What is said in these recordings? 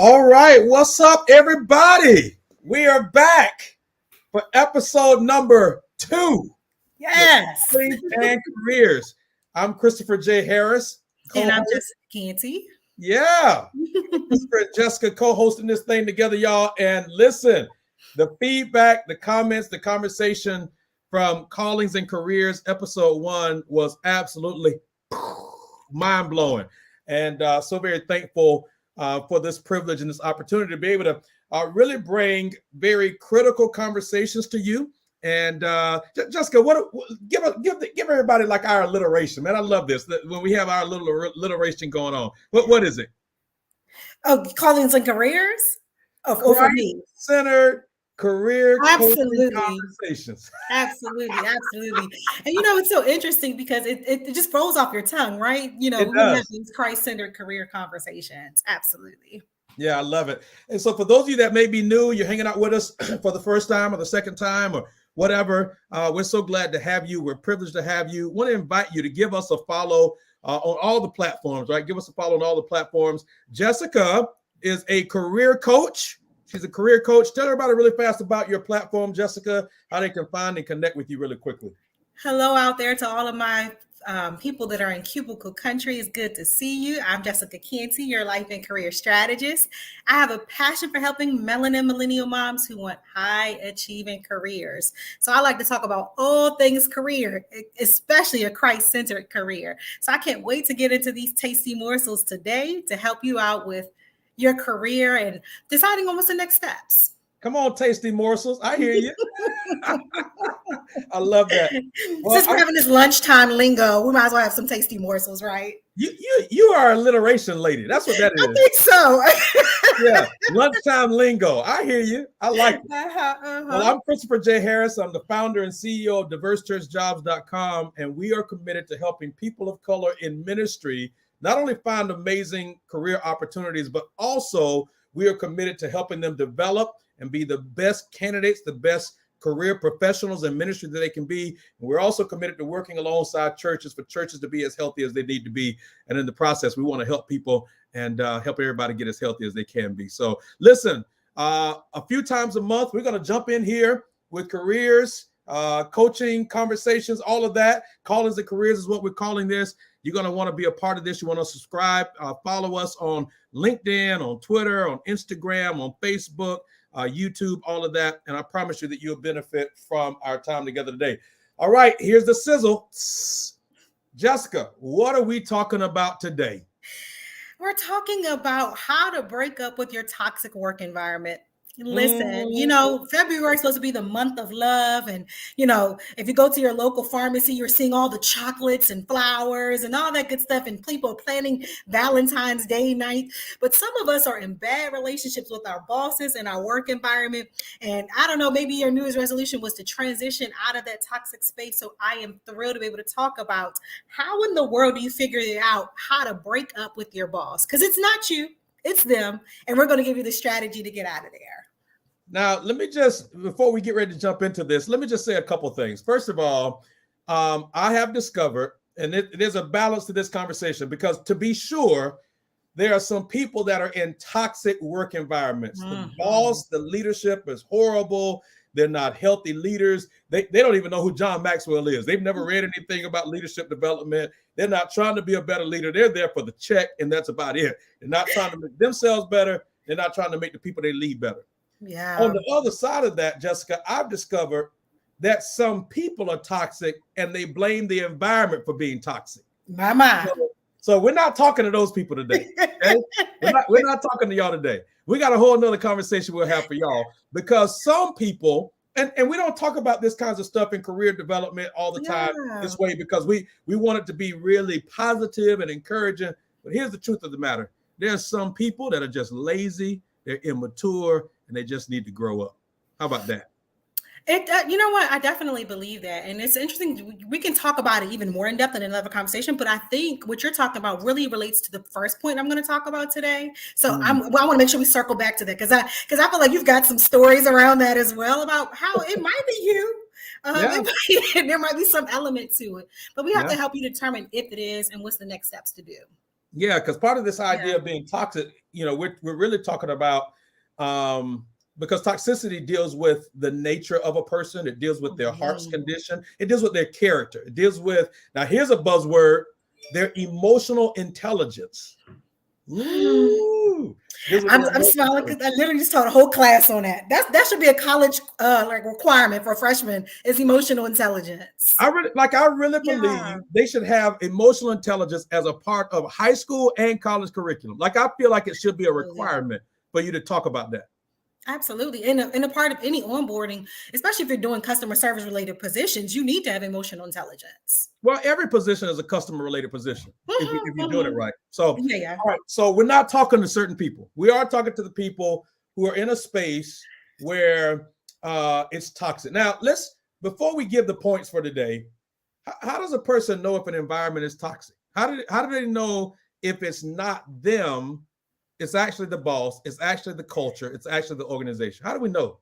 All right, what's up, everybody? We are back for episode number 2. Yes. Colleagues and Careers. I'm Christopher J. Harris. And I'm just Canty. Yeah. Christopher and Jessica co-hosting this thing together, y'all. And listen, the feedback, the comments, the conversation from Callings and Careers episode 1 was absolutely mind-blowing. And so very thankful for this privilege and this opportunity to be able to really bring very critical conversations to you. And Jessica, give everybody like our alliteration, man. I love this when we have our little alliteration going on. What is it? Oh, Callings and Careers. Oh, for me, centered career conversations. Absolutely. And it's so interesting because it just rolls off your tongue, right? We have these Christ-centered career conversations. Absolutely. Yeah, I love it. And so for those of you that may be new, you're hanging out with us for the first time or the second time or whatever, we're so glad to have you. We're privileged to have you. Want to invite you to give us a follow on all the platforms, right? Give us a follow on all the platforms. Jessica is a career coach. She's a career coach. Tell everybody really fast about your platform, Jessica, how they can find and connect with you really quickly. Hello out there to all of my people that are in cubicle country. It's good to see you. I'm Jessica Canty, your life and career strategist. I have a passion for helping melanin millennial moms who want high achieving careers. So I like to talk about all things career, especially a Christ-centered career. So I can't wait to get into these tasty morsels today to help you out with your career and deciding on what's the next steps. Come on, tasty morsels. I hear you. I love that. Well, since we're having this lunchtime lingo, we might as well have some tasty morsels, right? You are an alliteration lady. That's what that is. I think so. Yeah, lunchtime lingo. I hear you. I like it. Well, I'm Christopher J. Harris. I'm the founder and CEO of DiverseChurchJobs.com, and we are committed to helping people of color in ministry not only find amazing career opportunities, but also we are committed to helping them develop and be the best candidates, the best career professionals in ministry that they can be. And we're also committed to working alongside churches for churches to be as healthy as they need to be. And in the process, we want to help people and help everybody get as healthy as they can be. So listen, a few times a month, we're going to jump in here with careers, coaching, conversations, all of that. Callings and Careers is what we're calling this. You're going to want to be a part of this. You want to subscribe, follow us on LinkedIn, on Twitter, on Instagram, on Facebook, YouTube, all of that. And I promise you that you'll benefit from our time together today. All right, here's the sizzle. Jessica, what are we talking about today? We're talking about how to break up with your toxic work environment. Listen, February is supposed to be the month of love. And, if you go to your local pharmacy, you're seeing all the chocolates and flowers and all that good stuff. And people are planning Valentine's Day night. But some of us are in bad relationships with our bosses and our work environment. And I don't know, maybe your New Year's resolution was to transition out of that toxic space. So I am thrilled to be able to talk about how in the world do you figure it out, how to break up with your boss? Because it's not you. It's them. And we're going to give you the strategy to get out of there. Now, let me just, before we get ready to jump into this, let me just say a couple things. First of all, I have discovered, and there's a balance to this conversation, because to be sure, there are some people that are in toxic work environments. Mm-hmm. The boss, the leadership is horrible. They're not healthy leaders. They don't even know who John Maxwell is. They've never read anything about leadership development. They're not trying to be a better leader. They're there for the check, and that's about it. They're not trying to make themselves better. They're not trying to make the people they lead better. Yeah. On the other side of that, Jessica, I've discovered that some people are toxic and they blame the environment for being toxic. Mama. So we're not talking to those people today. Okay? We're not talking to y'all today. We got a whole nother conversation we'll have for y'all, because some people, and we don't talk about this kinds of stuff in career development all the time this way, because we want it to be really positive and encouraging. But here's the truth of the matter. There's some people that are just lazy, they're immature, and they just need to grow up. How about that? You know what? I definitely believe that. And it's interesting. We can talk about it even more in depth in another conversation. But I think what you're talking about really relates to the first point I'm going to talk about today. So I want to make sure we circle back to that, because I feel like you've got some stories around that as well about how it might be you. There might be some element to it. But we have to help you determine if it is and what's the next steps to do. Yeah, because part of this idea of being toxic, we're really talking about because toxicity deals with the nature of a person, it deals with their heart's condition, it deals with their character, it deals with, now here's a buzzword, their emotional intelligence. Ooh. I'm smiling because I literally just taught a whole class on that. That should be a college like requirement for freshmen is emotional intelligence. I really believe they should have emotional intelligence as a part of high school and college curriculum. Like I feel like it should be a requirement for you to talk about that. Absolutely. In a part of any onboarding, especially if you're doing customer service related positions, you need to have emotional intelligence. Well, every position is a customer related position if you're doing it right. So, all right. So we're not talking to certain people. We are talking to the people who are in a space where it's toxic. Now, before we give the points for today, how does a person know if an environment is toxic? How do they know if it's not them? It's actually the boss. It's actually the culture. It's actually the organization. How do we know?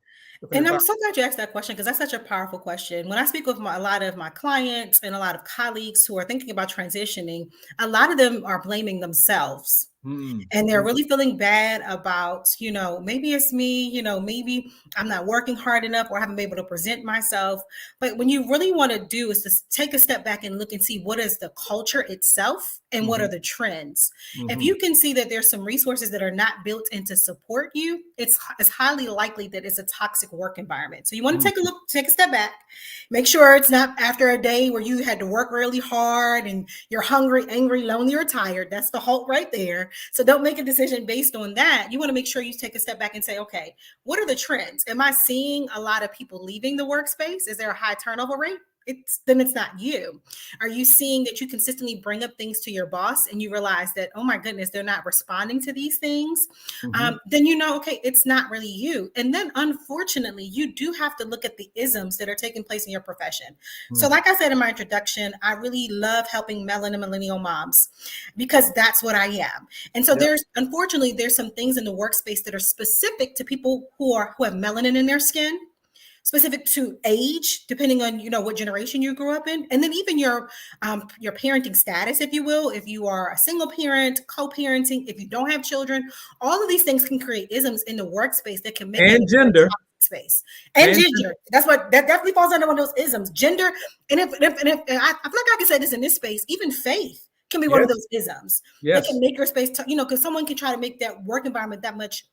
And I'm so glad you asked that question because that's such a powerful question. When I speak with a lot of my clients and a lot of colleagues who are thinking about transitioning, a lot of them are blaming themselves. And they're really feeling bad about, maybe it's me, maybe I'm not working hard enough or I haven't been able to present myself. But when you really want to do is to take a step back and look and see what is the culture itself and what are the trends. If you can see that there's some resources that are not built in to support you, it's highly likely that it's a toxic work environment. So you want to take a step back, make sure it's not after a day where you had to work really hard and you're hungry, angry, lonely, or tired. That's the halt right there. So don't make a decision based on that. You want to make sure you take a step back and say, okay, what are the trends? Am I seeing a lot of people leaving the workspace? Is there a high turnover rate? Then it's not you. Are you seeing that you consistently bring up things to your boss and you realize that, oh my goodness, they're not responding to these things? Then okay, it's not really you. And then unfortunately, you do have to look at the isms that are taking place in your profession. So like I said in my introduction, I really love helping melon and millennial moms because that's what I am. And so unfortunately, there's some things in the workspace that are specific to people who have melanin in their skin, specific to age, depending on, what generation you grew up in. And then even your parenting status, if you will, if you are a single parent, co-parenting, if you don't have children, all of these things can create isms in the workspace that can make and gender space and gender. That definitely falls under one of those isms, gender. And if I feel like I can say this in this space, even faith can be one of those isms that can make your space, because someone can try to make that work environment that much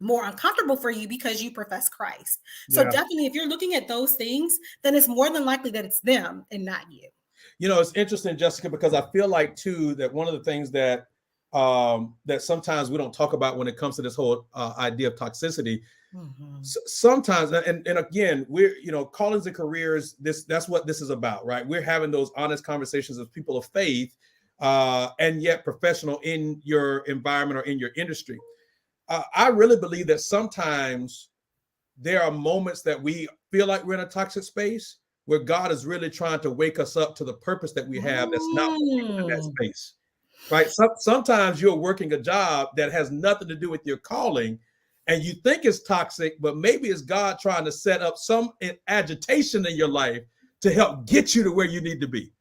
more uncomfortable for you because you profess Christ. So definitely, if you're looking at those things, then it's more than likely that it's them and not you. It's interesting, Jessica, because I feel like too that one of the things that that sometimes we don't talk about when it comes to this whole idea of toxicity. Sometimes, and again, we're callings and careers. That's what this is about, right? We're having those honest conversations with people of faith, and yet professional in your environment or in your industry. I really believe that sometimes there are moments that we feel like we're in a toxic space where God is really trying to wake us up to the purpose that we have that's not in that space, right? Sometimes you're working a job that has nothing to do with your calling and you think it's toxic, but maybe it's God trying to set up some agitation in your life to help get you to where you need to be.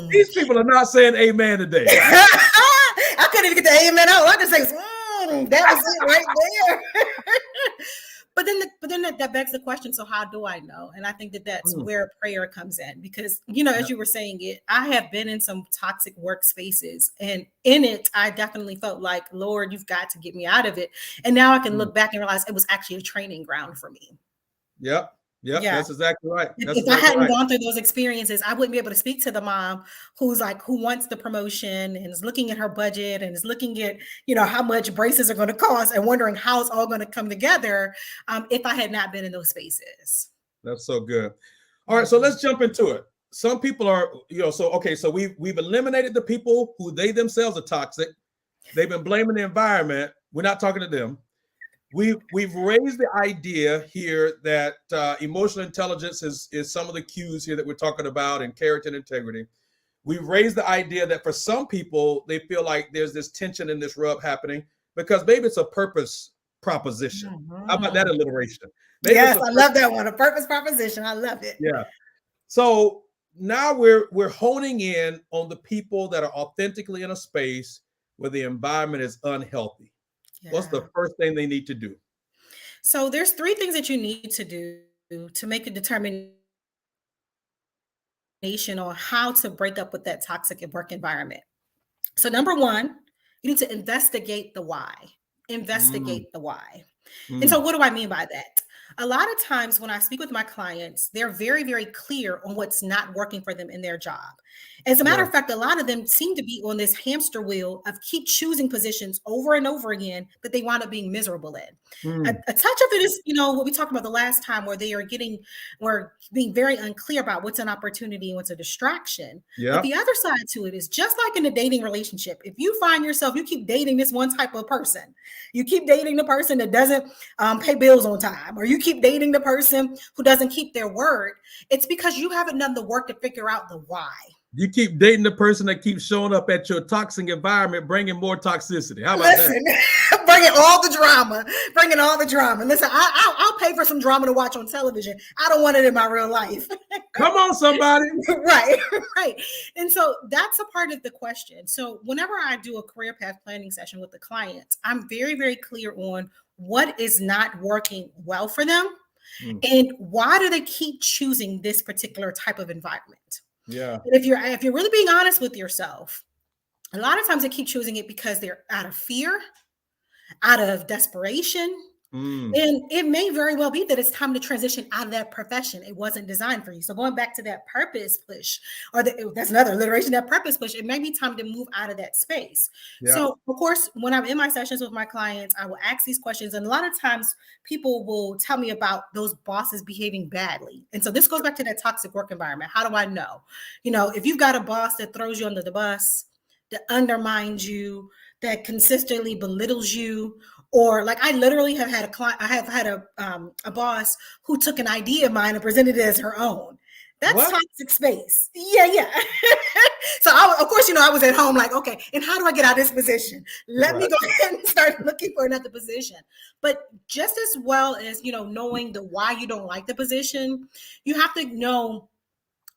These people are not saying amen today. I couldn't even get the amen out. I just say, that was it right there. But then that begs the question, so how do I know? And I think that's where prayer comes in because, as you were saying it, I have been in some toxic workspaces and in it, I definitely felt like, Lord, you've got to get me out of it. And now I can look back and realize it was actually a training ground for me. Yep. Yep, that's exactly right. If I hadn't gone through those experiences, I wouldn't be able to speak to the mom who wants the promotion and is looking at her budget and is looking at, how much braces are going to cost and wondering how it's all going to come together if I had not been in those spaces. That's so good. All right, so let's jump into it. Some people are, so we've eliminated the people who they themselves are toxic. They've been blaming the environment. We're not talking to them. We've raised the idea here that emotional intelligence is some of the cues here that we're talking about and character and integrity. We've raised the idea that for some people, they feel like there's this tension and this rub happening because maybe it's a purpose proposition. How about that alliteration? Yes, I love that one. A purpose proposition. I love it. Yeah. So now we're honing in on the people that are authentically in a space where the environment is unhealthy. Yeah. What's the first thing they need to do? So there's 3 things that you need to do to make a determination on how to break up with that toxic work environment. So number 1, you need to investigate the why. Investigate the why. And so what do I mean by that? A lot of times when I speak with my clients, they're very, very clear on what's not working for them in their job. As a matter of fact, a lot of them seem to be on this hamster wheel of keep choosing positions over and over again that they wind up being miserable in. A touch of it is, what we talked about the last time, where they are being very unclear about what's an opportunity and what's a distraction. But the other side to it is just like in a dating relationship. If you find yourself, you keep dating this one type of person, you keep dating the person that doesn't pay bills on time, or you keep dating the person who doesn't keep their word, it's because you haven't done the work to figure out the why. You keep dating the person that keeps showing up at your toxic environment, bringing more toxicity. How about that? Bringing all the drama. Listen, I'll pay for some drama to watch on television. I don't want it in my real life. Come on, somebody. Right. And so that's a part of the question. So whenever I do a career path planning session with the clients, I'm very, very clear on what is not working well for them and why do they keep choosing this particular type of environment. Yeah. And if you're really being honest with yourself, a lot of times they keep choosing it because they're out of fear, out of desperation. And it may very well be that it's time to transition out of that profession. It wasn't designed for you. So going back to that purpose push, that's another alliteration, that purpose push, it may be time to move out of that space. Yeah. So of course, when I'm in my sessions with my clients, I will ask these questions. And a lot of times people will tell me about those bosses behaving badly. And so this goes back to that toxic work environment. How do I know? If you've got a boss that throws you under the bus, that undermines you, that consistently belittles you, or like I literally have had a client, I have had a boss who took an idea of mine and presented it as her own. That's toxic space. Yeah. So of course, I was at home like, okay, and how do I get out of this position? Let me go ahead and start looking for another position. But just as well as, knowing the why you don't like the position, you have to know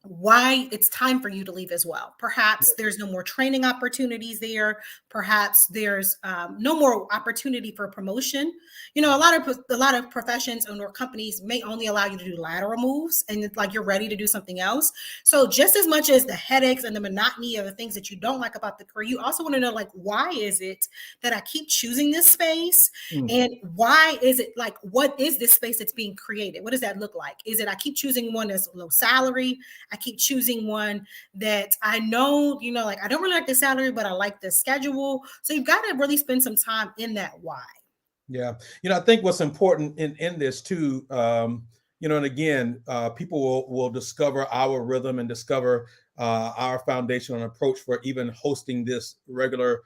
why it's time for you to leave as well. Perhaps there's no more training opportunities there. Perhaps there's no more opportunity for promotion. A lot of professions or companies may only allow you to do lateral moves, and it's like you're ready to do something else. So just as much as the headaches and the monotony of the things that you don't like about the career, you also want to know, like, why is it that I keep choosing this space? And why is it, like, what is this space that's being created? What does that look like? Is it I keep choosing one that's low salary? I keep choosing one that I know, like I don't really like the salary, but I like the schedule. So you've got to really spend some time in that why. Yeah. I think what's important in this too, and again, people will discover our rhythm and discover our foundation and approach for even hosting this regular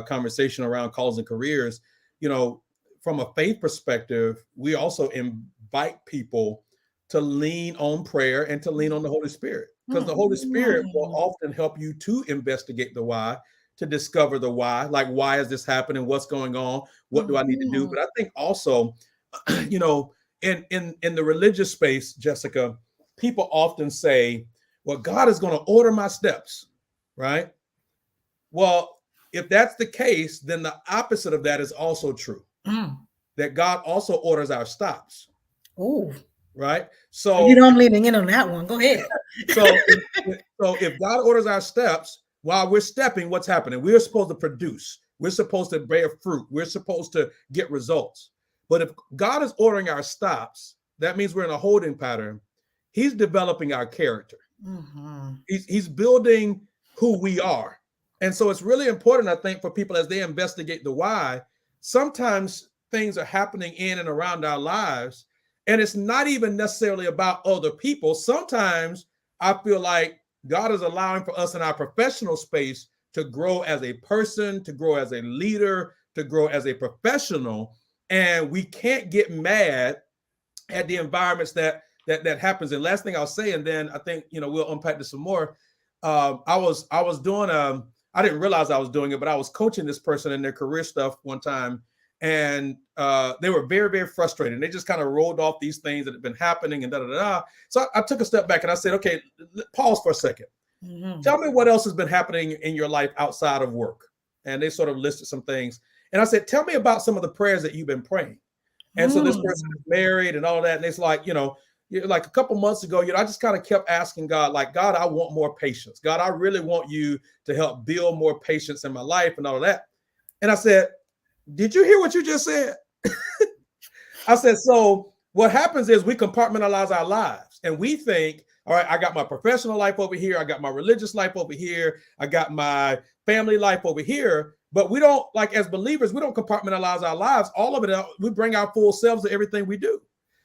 conversation around calls and careers. From a faith perspective, we also invite people to lean on prayer and to lean on the Holy Spirit, because the Holy Spirit will often help you to investigate the why, to discover the why, like, why is this happening? What's going on? What do I need to do? But I think also, in the religious space, Jessica, people often say, well, God is going to order my steps, right? Well, if that's the case, then the opposite of that is also true, that God also orders our stops. Oh, right. So I'm leaning in on that one. Go ahead. So if God orders our steps, while we're stepping, what's happening? We're supposed to produce. We're supposed to bear fruit. We're supposed to get results. But if God is ordering our stops, that means we're in a holding pattern. He's developing our character. He's building who we are. And so it's really important, I think, for people as they investigate the why. Sometimes things are happening in and around our lives, and it's not even necessarily about other people. Sometimes I feel like God is allowing for us in our professional space to grow as a person, to grow as a leader, to grow as a professional. And we can't get mad at the environments that happens. And last thing I'll say, and then I think, we'll unpack this some more. I was doing, I didn't realize I was doing it, but I was coaching this person in their career stuff one time. And they were very, very frustrated. And they just kind of rolled off these things that had been happening and da-da-da-da. So I took a step back and I said, okay, pause for a second. Mm-hmm. Tell me what else has been happening in your life outside of work. And they sort of listed some things. And I said, tell me about some of the prayers that you've been praying. And so this person is married and all that. And it's like, like a couple months ago, I just kind of kept asking God, like, God, I want more patience. God, I really want you to help build more patience in my life and all of that. And I said, did you hear what you just said? I said, so what happens is we compartmentalize our lives and we think, all right, I got my professional life over here. I got my religious life over here. I got my family life over here. But we don't, like as believers, we don't compartmentalize our lives. All of it, we bring our full selves to everything we do.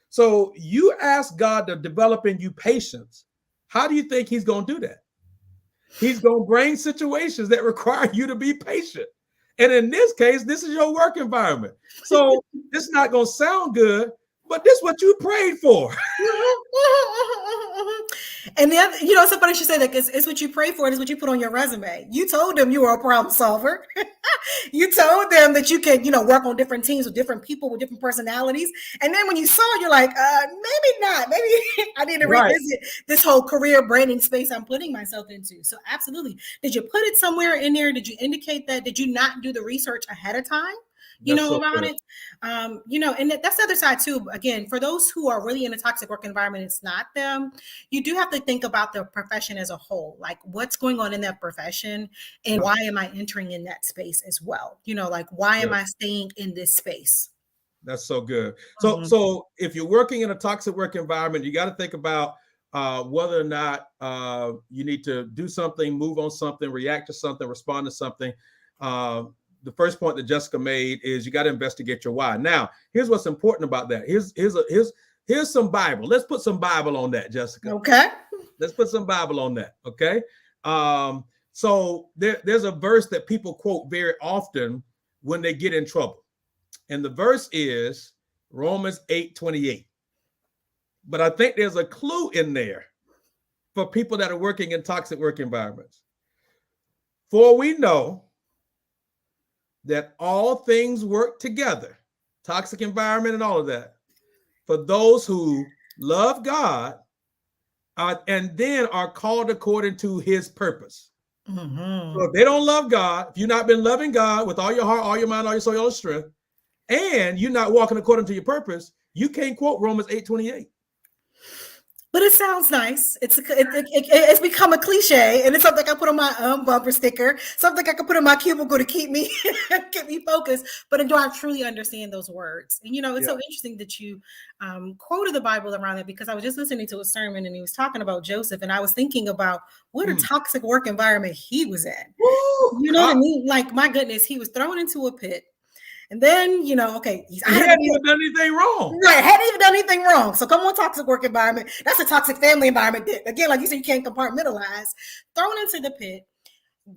So you ask God to develop in you patience. How do you think he's going to do that? He's going to bring situations that require you to be patient. And in this case, this is your work environment. So this is not going to sound good, but this is what you prayed for. And the other, it's so funny you say that because it's what you pray for. It's what you put on your resume. You told them you were a problem solver. You told them that you can, work on different teams with different people with different personalities. And then when you saw it, you're like, maybe not. Maybe I need to revisit this whole career branding space I'm putting myself into. So absolutely. Did you put it somewhere in there? Did you indicate that? Did you not do the research ahead of time? About it, and that's the other side too. Again, for those who are really in a toxic work environment, it's not them. You do have to think about the profession as a whole, like what's going on in that profession and why am I entering in that space as well? Like why am I staying in this space? That's so good. So if you're working in a toxic work environment, you got to think about whether or not you need to do something, move on something, react to something, respond to something. The first point that Jessica made is you got to investigate your why. Now, here's what's important about that. Here's some Bible. Let's put some Bible on that, Jessica. Okay. Let's put some Bible on that. Okay. So there's a verse that people quote very often when they get in trouble. And the verse is Romans 8:28. But I think there's a clue in there for people that are working in toxic work environments. For we know that all things work together, toxic environment and all of that, for those who love God and then are called according to his purpose. Mm-hmm. So if they don't love God, if you've not been loving God with all your heart, all your mind, all your soul, all your strength, and you're not walking according to your purpose, you can't quote Romans 8:28. But it sounds nice. It's become a cliche, and it's something I put on my bumper sticker, something I can put in my cubicle to keep me focused. But do I truly understand those words? And it's so interesting that you quoted the Bible around it, because I was just listening to a sermon and he was talking about Joseph, and I was thinking about what a toxic work environment he was in. What I mean? Like, my goodness, he was thrown into a pit. And then, he hadn't even done anything wrong. Right, hadn't even done anything wrong. So come on, toxic work environment. That's a toxic family environment. Again, like you said, you can't compartmentalize. Thrown into the pit,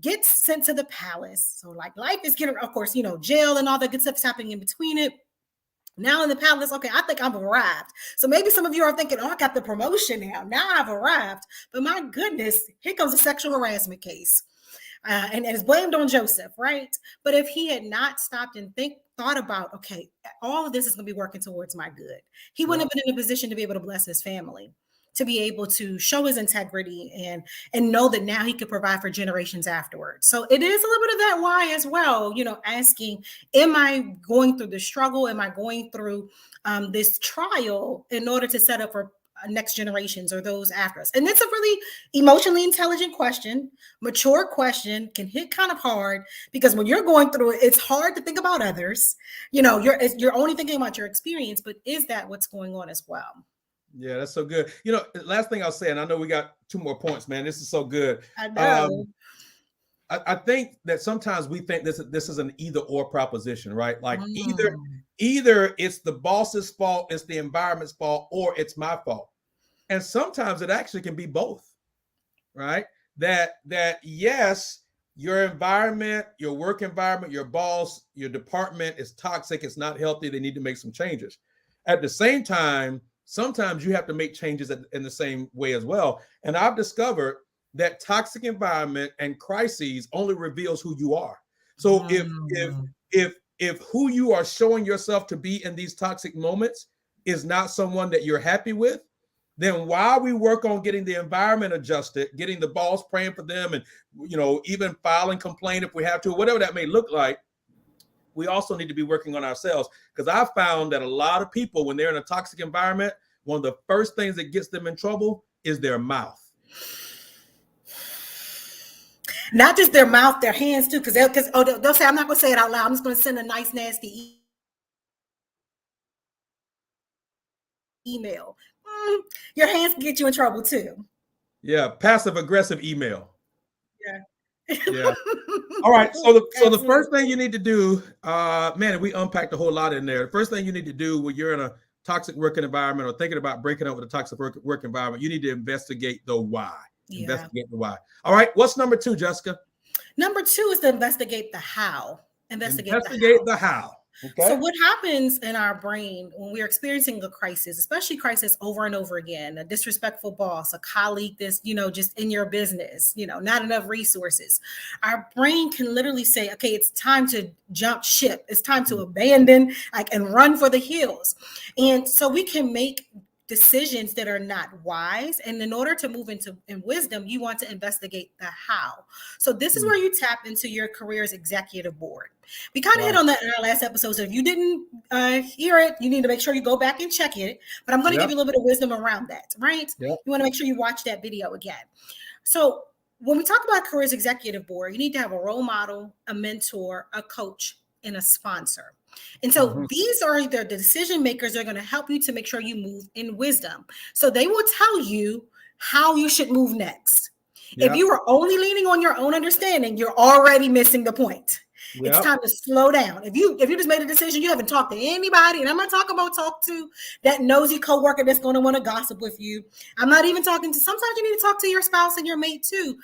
gets sent to the palace. So like life is getting, of course, jail and all that good stuff is happening in between it. Now in the palace, okay, I think I've arrived. So maybe some of you are thinking, I got the promotion now. Now I've arrived. But my goodness, here comes a sexual harassment case. And it's blamed on Joseph, right? But if he had not stopped and thought about, okay, all of this is going to be working towards my good, he wouldn't have been in a position to be able to bless his family, to be able to show his integrity and know that now he could provide for generations afterwards. So it is a little bit of that why as well, asking, am I going through the struggle? Am I going through this trial in order to set up for next generations or those after us? And it's a really emotionally intelligent question, mature question, can hit kind of hard, because when you're going through it, it's hard to think about others. You're only thinking about your experience, but is that what's going on as well? Yeah, that's so good. Last thing I'll say, and I know we got 2 more points, man. This is so good. I know. I think that sometimes we think this is an either or proposition, right? Like either it's the boss's fault, it's the environment's fault, or it's my fault. And sometimes it actually can be both, right? That yes, your environment, your work environment, your boss, your department is toxic, it's not healthy, they need to make some changes. At the same time, sometimes you have to make changes in the same way as well. And I've discovered that toxic environment and crises only reveals who you are. So if if who you are showing yourself to be in these toxic moments is not someone that you're happy with, then while we work on getting the environment adjusted, getting the boss praying for them, and even filing complaint if we have to, whatever that may look like, we also need to be working on ourselves. Because I found that a lot of people, when they're in a toxic environment, one of the first things that gets them in trouble is their mouth. Not just their mouth, their hands too, because they'll say, I'm not going to say it out loud. I'm just going to send a nice, nasty email. Your hands can get you in trouble too. Yeah, passive aggressive email. Yeah. All right. So the first thing you need to do, man, we unpacked a whole lot in there. The first thing you need to do when you're in a toxic working environment or thinking about breaking up with a toxic work environment, you need to investigate the why. Yeah. Investigate the why. All right. What's number 2, Jessica? Number 2 is to investigate the how. Investigate the how. Okay. So what happens in our brain when we're experiencing a crisis, especially crisis over and over again, a disrespectful boss, a colleague that's, just in your business, not enough resources. Our brain can literally say, okay, it's time to jump ship. It's time to abandon, and run for the hills. And so we can make decisions that are not wise. And in order to move in wisdom, you want to investigate the how. So this is where you tap into your career's executive board. We kind of hit on that in our last episode. So if you didn't hear it, you need to make sure you go back and check it. But I'm going to give you a little bit of wisdom around that, right? Yep. You want to make sure you watch that video again. So when we talk about career's executive board, you need to have a role model, a mentor, a coach, and a sponsor. And so these are the decision makers that are going to help you to make sure you move in wisdom. So they will tell you how you should move next. Yep. If you are only leaning on your own understanding, you're already missing the point. Yep. It's time to slow down. If you just made a decision, you haven't talked to anybody, and I'm not talking about talk to that nosy coworker that's going to want to gossip with you. I'm not even talking to, sometimes you need to talk to your spouse and your mate too.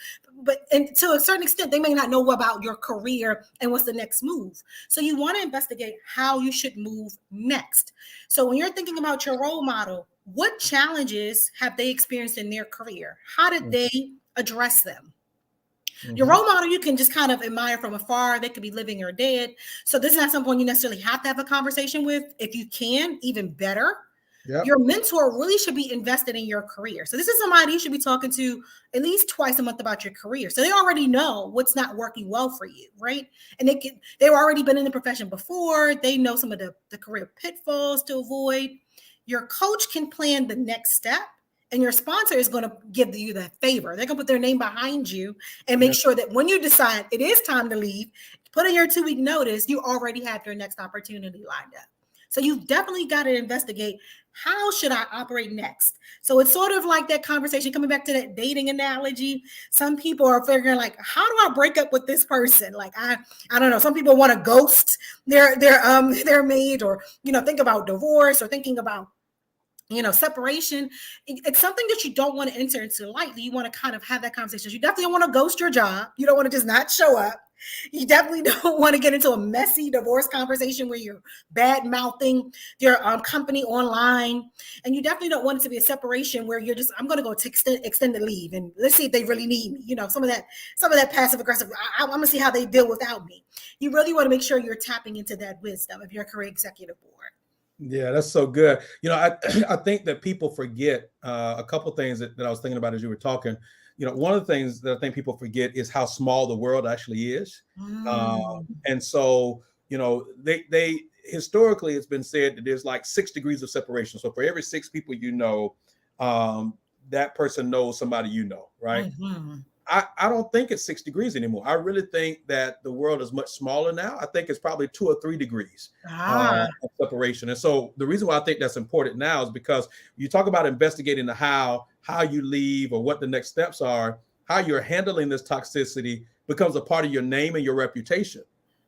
And to a certain extent, they may not know about your career and what's the next move. So you want to investigate how you should move next. So when you're thinking about your role model, what challenges have they experienced in their career? How did they address them? Your role model, you can just kind of admire from afar. They could be living or dead. So this is not someone you necessarily have to have a conversation with. If you can, even better. Yep. Your mentor really should be invested in your career. So this is somebody you should be talking to at least twice a month about your career. So they already know what's not working well for you, right? And they've already been in the profession before. They know some of the career pitfalls to avoid. Your coach can plan the next step. And your sponsor is going to give you that favor. They're going to put their name behind you and make sure that when you decide it is time to leave, put in your 2-week notice, you already have your next opportunity lined up. So you've definitely got to investigate, how should I operate next? So it's sort of like that conversation, coming back to that dating analogy. Some people are figuring how do I break up with this person? I don't know. Some people want to ghost their mate, or, think about divorce, or thinking about separation. It's something that you don't want to enter into lightly. You want to kind of have that conversation. You definitely don't want to ghost your job. You don't want to just not show up. You definitely don't want to get into a messy divorce conversation where you're bad mouthing your company online. And you definitely don't want it to be a separation where you're just, I'm going to go to extended leave and let's see if they really need me. Some of that passive aggressive, I'm going to see how they deal without me. You really want to make sure you're tapping into that wisdom of your career executive board. Yeah, that's so good. I think that people forget a couple things that I was thinking about as you were talking. One of the things that I think people forget is how small the world actually is. And so, they historically, it's been said that there's 6 degrees of separation. So for every 6 people, that person knows somebody, right? I don't think it's 6 degrees anymore. I really think that the world is much smaller now. I think it's probably 2 or 3 degrees of separation. And so the reason why I think that's important now is because you talk about investigating the how you leave or what the next steps are, how you're handling this toxicity becomes a part of your name and your reputation.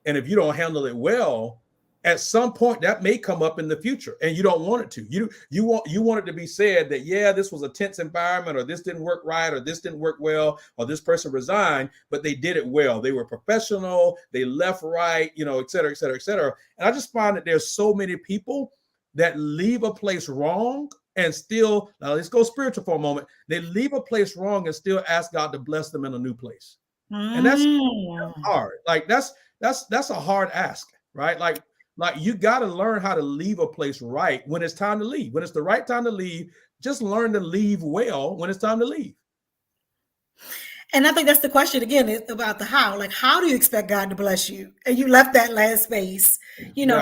And if you don't handle it well, at some point that may come up in the future, and you don't want it to. You want it to be said that, yeah, this was a tense environment, or this didn't work right, or this didn't work well, or this person resigned, but they did it well. They were professional. They left right, et cetera, et cetera, et cetera. And I just find that there's so many people that leave a place wrong and still, now let's go spiritual for a moment. They leave a place wrong and still ask God to bless them in a new place. And that's hard. That's a hard ask. right? Like you got to learn how to leave a place right when it's time to leave. When it's the right time to leave, just learn to leave well when it's time to leave. And I think that's the question again, is about the how. Like, how do you expect God to bless you? And you left that last space, in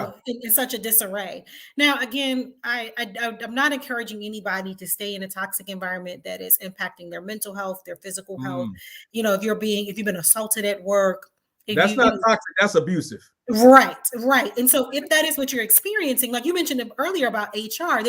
such a disarray. Now, again, I'm not encouraging anybody to stay in a toxic environment that is impacting their mental health, their physical health. If you've been assaulted at work, that's not toxic, that's abusive. Right. And so if that is what you're experiencing, like you mentioned earlier about HR,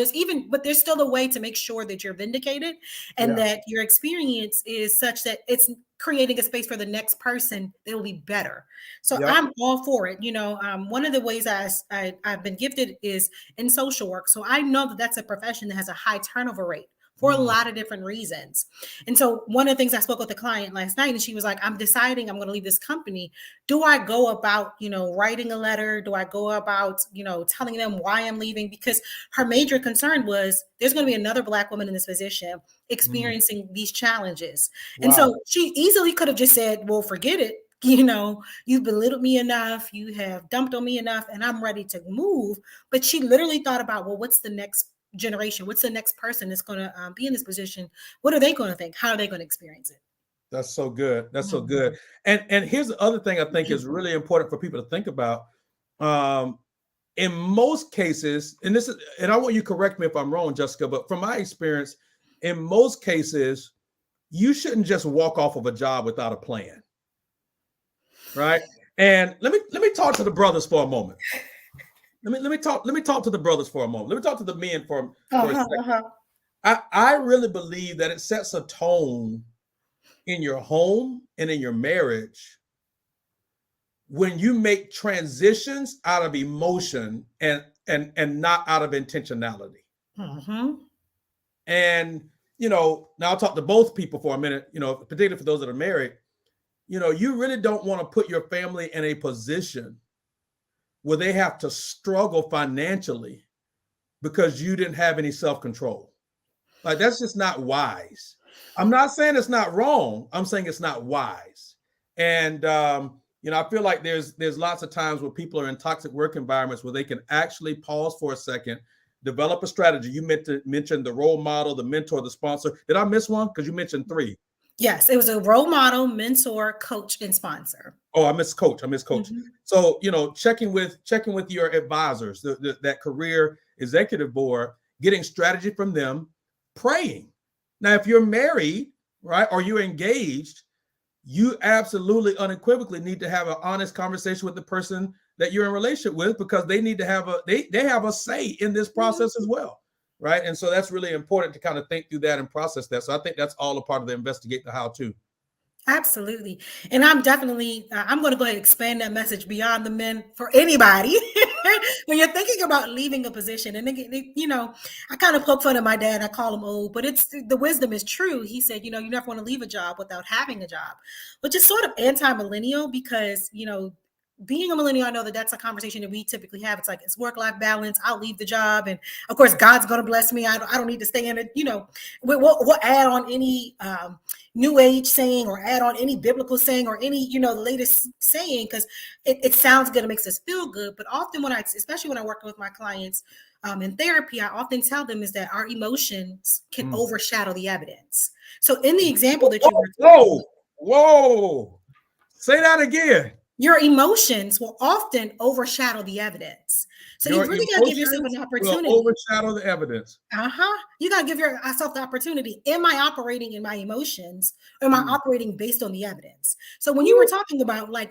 but there's still a way to make sure that you're vindicated and that your experience is such that it's creating a space for the next person that will be better. So I'm all for it. One of the ways I've been gifted is in social work. So I know that that's a profession that has a high turnover rate for a lot of different reasons. And so one of the things I spoke with the client last night, and she was like, I'm deciding I'm going to leave this company. Do I go about, writing a letter? Do I go about, telling them why I'm leaving? Because her major concern was there's going to be another Black woman in this position experiencing these challenges. Wow. And so she easily could have just said, well, forget it. You've belittled me enough. You have dumped on me enough, and I'm ready to move. But she literally thought about, well, what's the next generation? What's the next person that's going to be in this position? What are they going to think? How are they going to experience it? That's so good. That's so good. And here's the other thing I think is really important for people to think about. In most cases, and I want you to correct me if I'm wrong, Jessica, but from my experience, in most cases, you shouldn't just walk off of a job without a plan. Right? And let me talk to the brothers for a moment. Let me talk to the brothers for a moment. Let me talk to the men for a second. I really believe that it sets a tone in your home and in your marriage when you make transitions out of emotion and not out of intentionality. And now I'll talk to both people for a minute, particularly for those that are married. You really don't want to put your family in a position where they have to struggle financially because you didn't have any self-control. Like, that's just not wise. I'm not saying it's not wrong. I'm saying it's not wise. And, I feel like there's lots of times where people are in toxic work environments where they can actually pause for a second, develop a strategy. You mentioned the role model, the mentor, the sponsor. Did I miss one? Because you mentioned 3. Yes, it was a role model, mentor, coach, and sponsor. Oh, I miss coach. So, checking with your advisors, that career executive board, getting strategy from them, praying. Now, if you're married, right, or you're engaged, you absolutely unequivocally need to have an honest conversation with the person that you're in a relationship with, because they need to have they have a say in this process as well. Right. And so that's really important to kind of think through that and process that. So I think that's all a part of the investigate the how to. Absolutely. And I'm definitely, I'm going to go ahead and expand that message beyond the men for anybody. When you're thinking about leaving a position, and I kind of poke fun at my dad. I call him old, but the wisdom is true. He said, you never want to leave a job without having a job, which is sort of anti-millennial because, being a millennial, I know that that's a conversation that we typically have. It's like, it's work-life balance. I'll leave the job. And of course, God's going to bless me. I don't need to stay in it. We'll add on any new age saying or add on any biblical saying or any, the latest saying, because it sounds good. It makes us feel good. But often especially when I work with my clients in therapy, I often tell them is that our emotions can overshadow the evidence. So in the example that you were whoa, say that again. Your emotions will often overshadow the evidence. So you really got to give yourself an opportunity. Overshadow the evidence. You got to give yourself the opportunity. Am I operating in my emotions, or am I operating based on the evidence? So when you were talking about my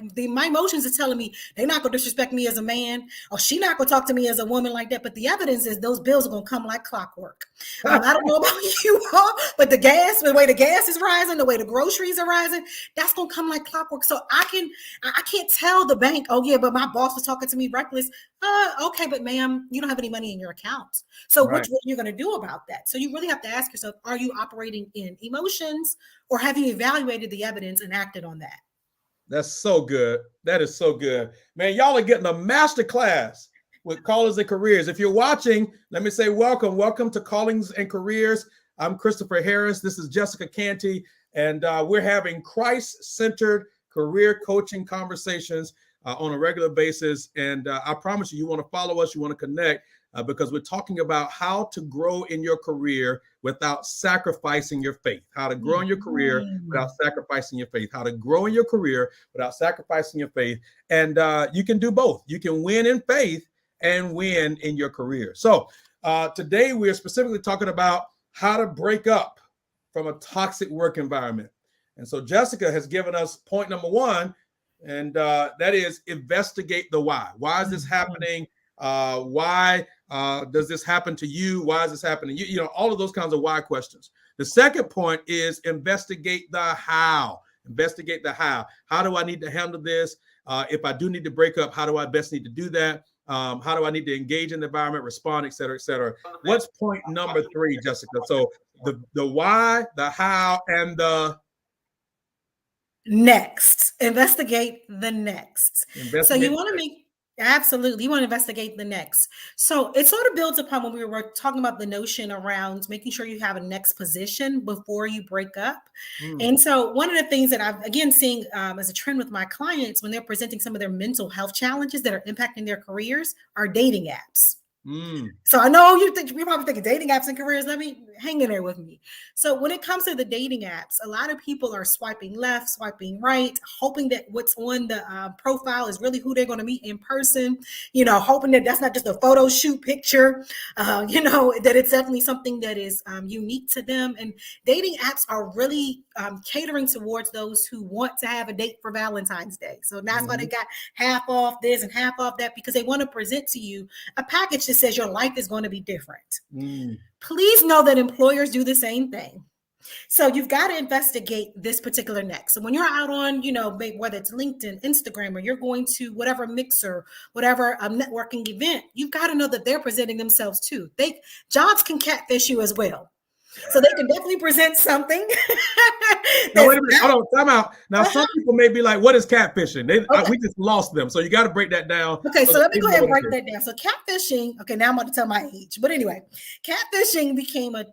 emotions are telling me they're not going to disrespect me as a man, or she's not going to talk to me as a woman like that. But the evidence is those bills are going to come like clockwork. I don't know about you all, but the way the gas is rising, the way the groceries are rising, that's going to come like clockwork. So I can't tell the bank, oh yeah, but my boss was talking to me reckless. Okay, but ma'am, you don't have any money in your account. So what are you going to do about that? So you really have to ask yourself, are you operating in emotions, or have you evaluated the evidence and acted on that? That's so good. That is so good. Man, y'all are getting a master class with Callings and Careers. If you're watching, let me say welcome. Welcome to Callings and Careers. I'm Christopher Harris. This is Jessica Canty, and we're having Christ-centered career coaching conversations on a regular basis. And I promise you want to follow us, you want to connect, because we're talking about how to grow in your career without sacrificing your faith. How to grow in your career without sacrificing your faith. How to grow in your career without sacrificing your faith. And you can do both. You can win in faith and win in your career. So today we are specifically talking about how to break up from a toxic work environment. And so Jessica has given us point number one, and that is investigate the why. Why is this happening? Why does this happen to you? Why is this happening? You know, all of those kinds of why questions. The second point is investigate the how. Investigate the how. How do I need to handle this? If I do need to break up, how do I best need to do that? How do I need to engage in the environment, respond, et cetera, et cetera? What's point number three, Jessica? So the why, the how, and the next. Investigate the next. So you want to make absolutely, you want to investigate the next. So it sort of builds upon when we were talking about the notion around making sure you have a next position before you break up. And so one of the things that I've again seeing as a trend with my clients when they're presenting some of their mental health challenges that are impacting their careers are dating apps. So I know you're probably thinking dating apps and careers. Let me hang in there with me. So when it comes to the dating apps, a lot of people are swiping left, swiping right, hoping that what's on the profile is really who they're going to meet in person, you know, hoping that that's not just a photo shoot picture, you know, that it's definitely something that is unique to them. And dating apps are really catering towards those who want to have a date for Valentine's Day. So that's why they got half off this and half off that, because they want to present to you a package that says your life is going to be different. Please know that employers do the same thing. So you've got to investigate this particular next. So when you're out on, you know, whether it's LinkedIn, Instagram, or you're going to whatever mixer, whatever networking event, you've got to know that they're presenting themselves too. Jobs can catfish you as well. So they can definitely present something. Now, wait a minute. Hold on. Time out. Now, some people may be like, what is catfishing? We just lost them. So you got to break that down. Okay, so let me go ahead and break that down. So catfishing, okay, now I'm about to tell my age. But anyway, catfishing became a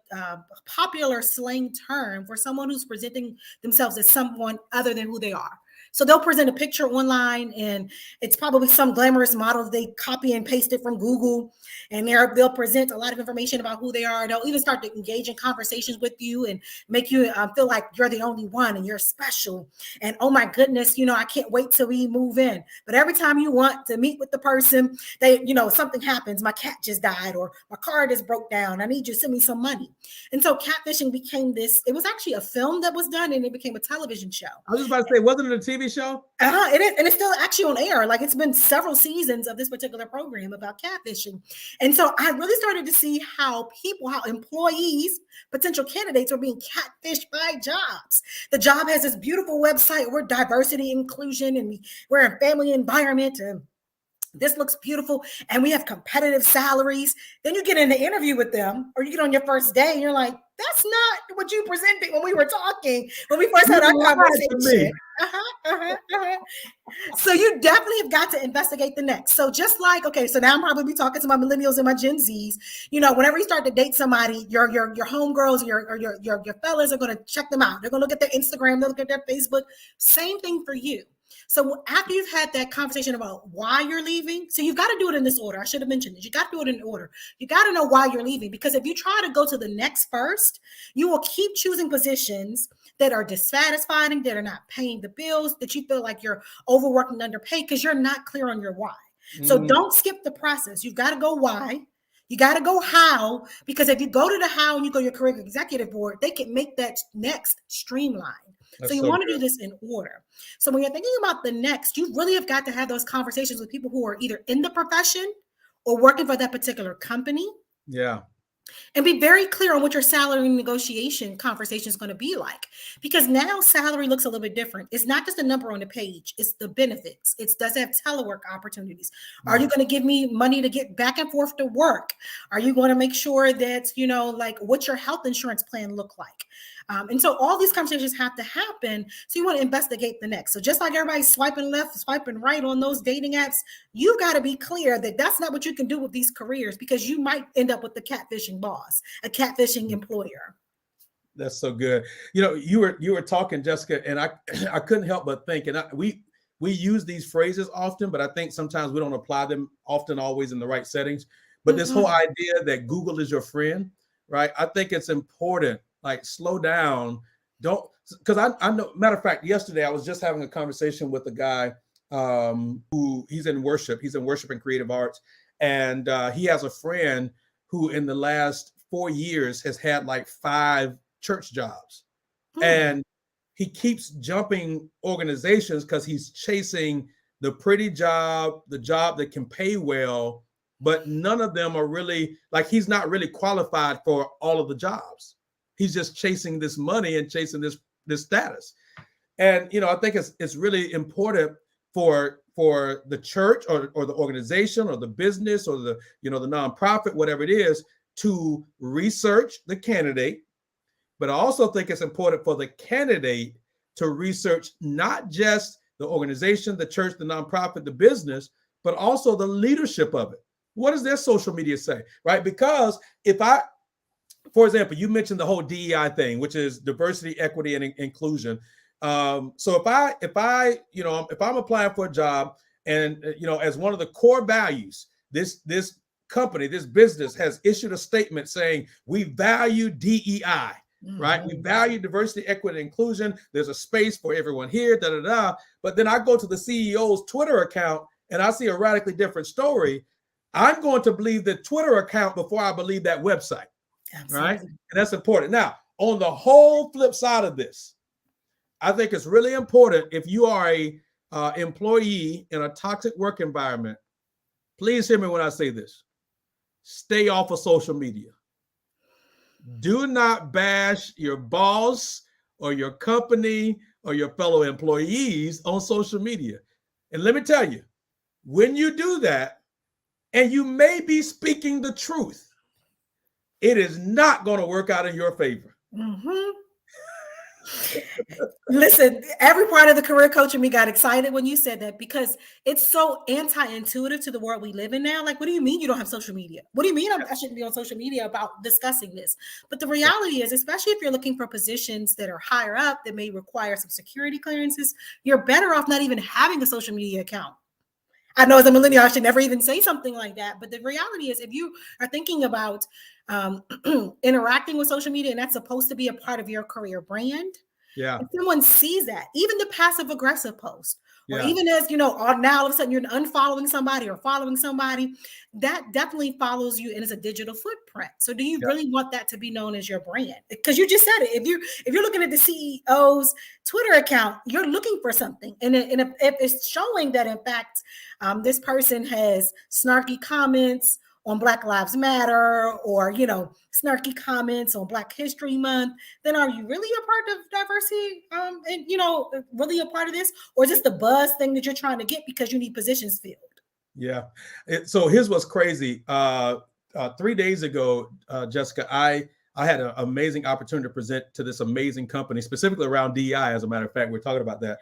popular slang term for someone who's presenting themselves as someone other than who they are. So they'll present a picture online and it's probably some glamorous model they copy and paste it from Google, and they'll present a lot of information about who they are. They'll even start to engage in conversations with you and make you feel like you're the only one and you're special. And oh my goodness, you know, I can't wait till we move in. But every time you want to meet with the person, they, you know, something happens. My cat just died or my car just broke down. I need you to send me some money. And so catfishing became this, it was actually a film that was done and it became a television show. I was just about to say, wasn't it a TV show? It is, and it's still actually on air. Like it's been several seasons of this particular program about catfishing. And so I really started to see how employees, potential candidates are being catfished by jobs. The job has this beautiful website where diversity, inclusion, and we're a family environment, and this looks beautiful, and we have competitive salaries. Then you get in the interview with them, or you get on your first day, and you're like, that's not what you presented when we were talking, when we first had our conversation. So you definitely have got to investigate the next. So just like, okay, so now I'm probably talking to my millennials and my Gen Zs. You know, whenever you start to date somebody, your homegirls or your fellas are going to check them out. They're going to look at their Instagram, they'll look at their Facebook. Same thing for you. So after you've had that conversation about why you're leaving, so you've got to do it in this order. I should have mentioned this. You got to do it in order. You got to know why you're leaving, because if you try to go to the next first, you will keep choosing positions that are dissatisfying, that are not paying the bills, that you feel like you're overworking, underpaid, because you're not clear on your why. So don't skip the process. You've got to go why. You got to go how, because if you go to the how and you go to your career executive board, they can make that next streamlined. So you want to do this in order. So when you're thinking about the next, you really have got to have those conversations with people who are either in the profession or working for that particular company. Yeah. And be very clear on what your salary negotiation conversation is going to be like. Because now salary looks a little bit different. It's not just a number on the page. It's the benefits. Does it have telework opportunities? Are you going to give me money to get back and forth to work? Are you going to make sure that, you know, like what's your health insurance plan look like? And so all these conversations have to happen. So you want to investigate the next. So just like everybody's swiping left, swiping right on those dating apps, you got to be clear that that's not what you can do with these careers, because you might end up with the catfishing boss, a catfishing employer. That's so good. You know, you were talking, Jessica, and I couldn't help but think, and we we use these phrases often, but I think sometimes we don't apply them often always in the right settings. But this whole idea that Google is your friend, right? I think it's important. Like, slow down. Don't, because I know, matter of fact, yesterday I was just having a conversation with a guy who he's in worship and creative arts. And he has a friend who in the last 4 years has had like 5 church jobs. And he keeps jumping organizations because he's chasing the pretty job, the job that can pay well, but none of them are really, like, he's not really qualified for all of the jobs. He's just chasing this money and chasing this status. And, I think it's really important for the church or the organization or the business or the nonprofit, whatever it is, to research the candidate. But I also think it's important for the candidate to research not just the organization, the church, the nonprofit, the business, but also the leadership of it. What does their social media say, right? Because for example, you mentioned the whole DEI thing, which is diversity, equity, and inclusion. So if I'm applying for a job and, as one of the core values, this company, this business has issued a statement saying we value DEI. Right? We value diversity, equity, and inclusion. There's a space for everyone here, But then I go to the CEO's Twitter account and I see a radically different story. I'm going to believe the Twitter account before I believe that website. Absolutely. Right? And that's important. Now, on the whole flip side of this, I think it's really important if you are a employee in a toxic work environment, please hear me when I say this. Stay off of social media. Do not bash your boss or your company or your fellow employees on social media. And let me tell you, when you do that, and you may be speaking the truth, it is not going to work out in your favor. Listen, every part of the career coach in me got excited when you said that, because it's so anti-intuitive to the world we live in now. Like, what do you mean you don't have social media? What do you mean I shouldn't be on social media about discussing this? But the reality is, especially if you're looking for positions that are higher up that may require some security clearances, you're better off not even having a social media account. I know as a millennial, I should never even say something like that. But the reality is, if you are thinking about interacting with social media and that's supposed to be a part of your career brand, if someone sees that, even the passive aggressive post, or even as, now all of a sudden you're unfollowing somebody or following somebody, that definitely follows you and is a digital footprint. So do you really want that to be known as your brand? Because you just said it. If you're looking at the CEO's Twitter account, you're looking for something. And if it's showing that, in fact, this person has snarky comments on Black Lives Matter, or, snarky comments on Black History Month, then are you really a part of diversity? And, really a part of this? Or is this the buzz thing that you're trying to get because you need positions filled? Yeah. So here's what's crazy. 3 days ago, Jessica, I had an amazing opportunity to present to this amazing company, specifically around DEI. As a matter of fact, we're talking about that.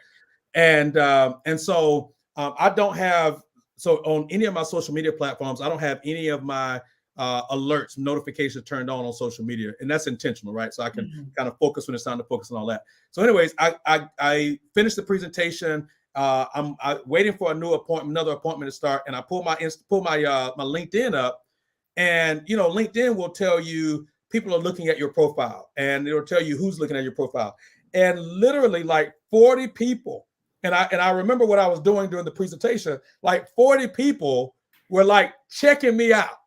And so I don't have, so on any of my social media platforms, I don't have any of my alerts, notifications turned on social media. And that's intentional, right? So I can kind of focus when it's time to focus on all that. So anyways, I finished the presentation. I'm waiting for another appointment to start. And I pull my LinkedIn up, and, LinkedIn will tell you people are looking at your profile, and it'll tell you who's looking at your profile. And literally like 40 people. And I remember what I was doing during the presentation, like 40 people were like checking me out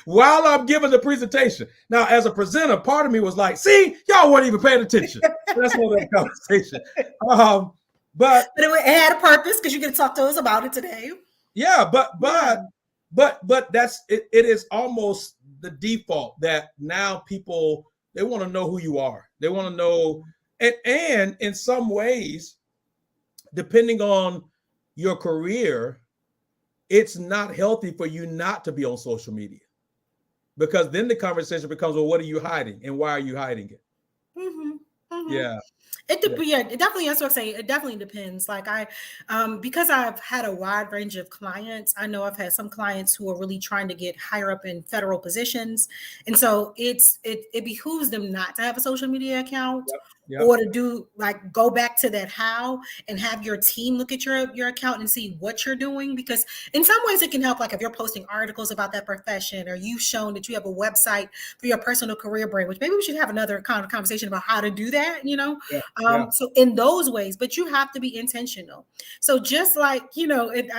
while I'm giving the presentation. Now, as a presenter, part of me was like, see, y'all weren't even paying attention. That's one of the conversation. But it had a purpose, because you get to talk to us about it today. Yeah, but that's it is almost the default that now people, they want to know who you are. They want to know. And in some ways, depending on your career, it's not healthy for you not to be on social media, because then the conversation becomes, well, what are you hiding and why are you hiding it? Yeah. It definitely, that's what I say. It definitely depends. Like because I've had a wide range of clients, I know I've had some clients who are really trying to get higher up in federal positions. And so it behooves them not to have a social media account. or to do like go back to that how and have your team look at your account and see what you're doing, because in some ways it can help, like if you're posting articles about that profession, or you've shown that you have a website for your personal career brand, which maybe we should have another kind of conversation about how to do that, so in those ways, but you have to be intentional. So just like,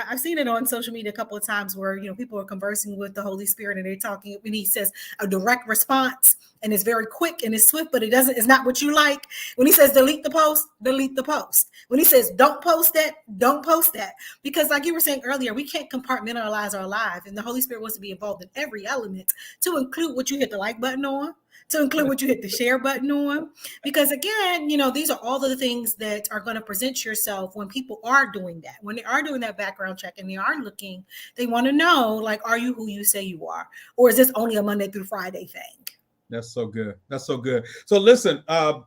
I've seen it on social media a couple of times where, people are conversing with the Holy Spirit and they're talking, when he says a direct response and it's very quick and it's swift, but it's not what you like. When he says delete the post, delete the post. When he says don't post that, don't post that. Because like you were saying earlier, we can't compartmentalize our life, and the Holy Spirit wants to be involved in every element, to include what you hit the like button on, to include what you hit the share button on. Because again, these are all of the things that are going to present yourself when people are doing that. When they are doing that background check and they are looking, they want to know, like, are you who you say you are? Or is this only a Monday through Friday thing? That's so good. That's so good. So listen,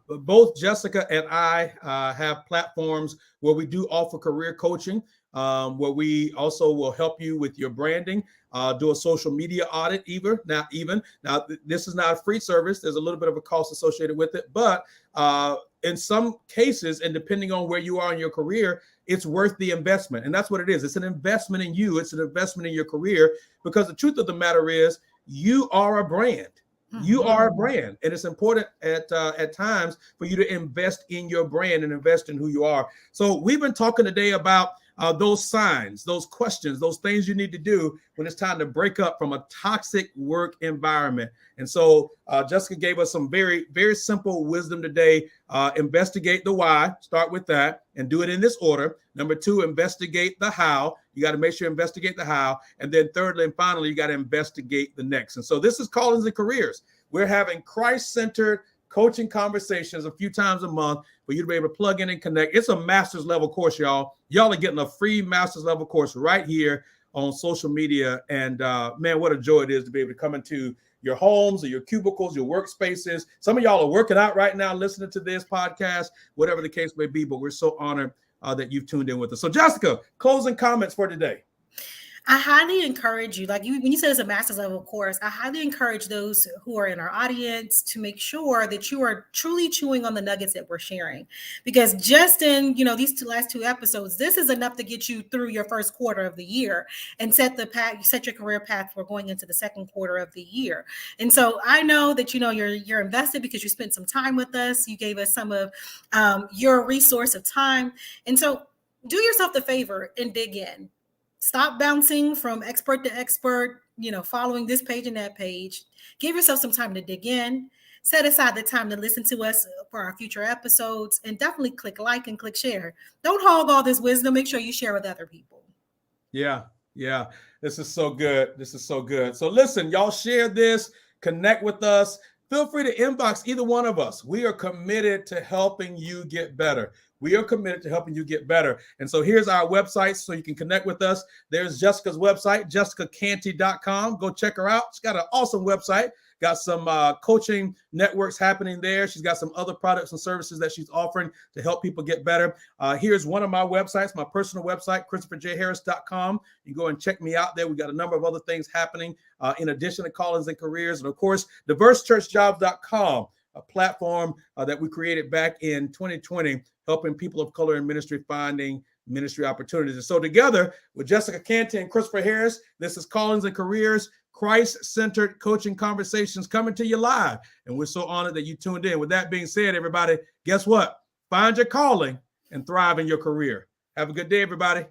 both Jessica and I have platforms where we do offer career coaching, where we also will help you with your branding, do a social media audit. Now, this is not a free service. There's a little bit of a cost associated with it, but in some cases, and depending on where you are in your career, it's worth the investment. And that's what it is. It's an investment in you. It's an investment in your career, because the truth of the matter is you are a brand. You are a brand, and it's important at times for you to invest in your brand and invest in who you are. So we've been talking today about those signs, those questions, those things you need to do when it's time to break up from a toxic work environment. And so Jessica gave us some very, very simple wisdom today. Investigate the why, start with that, and do it in this order. Number 2, investigate the how. You got to make sure you investigate the how. And then thirdly and finally, you got to investigate the next. And so this is Callings and Careers. We're having Christ-centered coaching conversations a few times a month for you to be able to plug in and connect. It's a master's level course, y'all. Y'all are getting a free master's level course right here on social media. And man, what a joy it is to be able to come into your homes or your cubicles, your workspaces. Some of y'all are working out right now, listening to this podcast, whatever the case may be, but we're so honored that you've tuned in with us. So Jessica, closing comments for today. I highly encourage you, when you said it's a master's level course, I highly encourage those who are in our audience to make sure that you are truly chewing on the nuggets that we're sharing. Because just in, these last two episodes, this is enough to get you through your first quarter of the year and set your career path for going into the second quarter of the year. And so I know that, you're invested because you spent some time with us. You gave us some of your resource of time. And so do yourself the favor and dig in. Stop bouncing from expert to expert, following this page and that page. Give yourself some time to dig in. Set aside the time to listen to us for our future episodes, and definitely click like and click share. Don't hog all this wisdom. Make sure you share with other people. Yeah. This is so good. So listen, y'all, share this, connect with us. Feel free to inbox either one of us. We are committed to helping you get better. And so here's our website so you can connect with us. There's Jessica's website, jessicacanty.com. Go check her out. She's got an awesome website. Got some coaching networks happening there. She's got some other products and services that she's offering to help people get better. Here's one of my websites, my personal website, ChristopherJHarris.com. You go and check me out there. We got a number of other things happening in addition to Callings and Careers. And of course, DiverseChurchJobs.com, a platform that we created back in 2020, helping people of color in ministry finding ministry opportunities. And so together with Jessica Canty and Christopher Harris, this is Callings and Careers, Christ-centered coaching conversations coming to you live. And we're so honored that you tuned in. With that being said, everybody, guess what? Find your calling and thrive in your career. Have a good day, everybody.